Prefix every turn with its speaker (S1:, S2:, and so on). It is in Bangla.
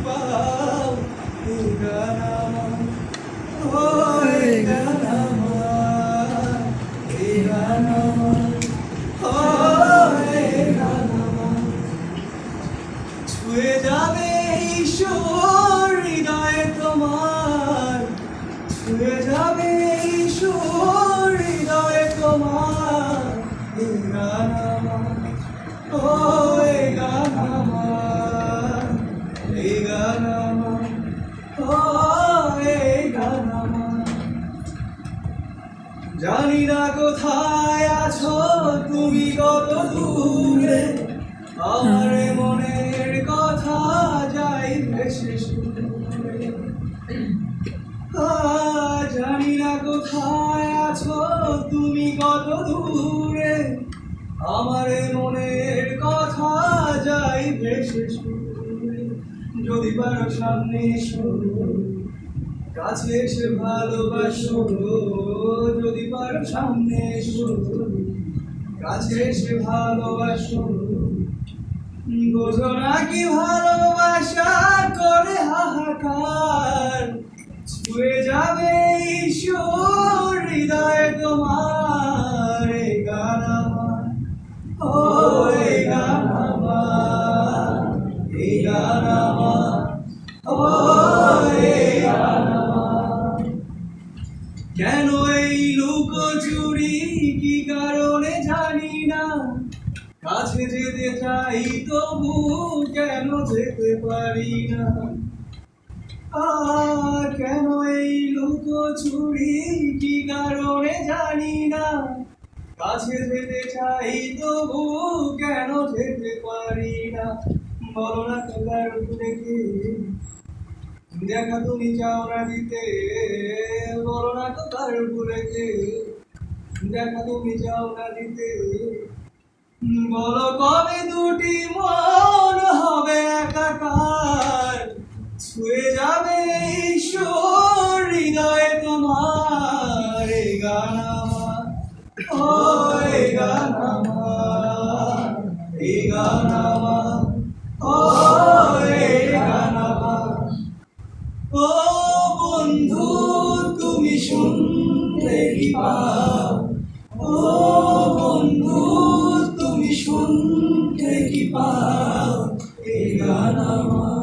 S1: পাও এই গান আমার, ও এই গান আমার, এই গান আমার, ও এই গান আমার। ছুঁয়ে যাবে ঈশ্বর হৃদয়ে তোমার, ছুঁয়ে যাবে ঈশ্বর হৃদয়ে তোমার এই গান আমার, ও এই গান আমার, এই গান আমার, ও এই গান আমার। জানি না কোথায় আছো তুমি কত দূরে, আমার মনের কথা যাই ভেসে সুরে। জানি না কোথায় আছো তুমি কত দূরে, আমার মনের কথা যাই ভেসে সুরে। যদি পারো সামনে এসো, কাছে এসে ভালোবাসো, যদি পারো সামনে এসো, কাছে এসে ভালোবাসো। বোঝো নাকি ভালোবাসা করে হাহাকার, ছুঁয়ে যাবে ঈশ্বর হৃদয়ে তোমার এই গান আমার, ও এই গান আমার, এই গান আমার, ও এই গান আমার। কেন এই লুকোচুরি কি কারণে জানি না, কাছে যেতে চাই তবু কেন যেতে পারি না। কেন এই লুকোচুরি কি কারণে জানি না, কাছে যেতে চাই তবু কেন যেতে পারি না। বলো না তোলার দেখে দেখা তুমি চাও না দিতে, বলো না তোলার দেখে দেখা তুমি চাও না দিতে। বলো কবে দুটি মন হবে একাকার, ছুঁয়ে যাবে ঈশ্বর হৃদয়ে তোমার এই গান আমার, ও এই গান আমার, এই গান আমার, ও এই গান আমার। ও বন্ধু তুমি শুনতে কি পাও, ও বন্ধু তুমি শুনতে কি পাও এই গান আমার।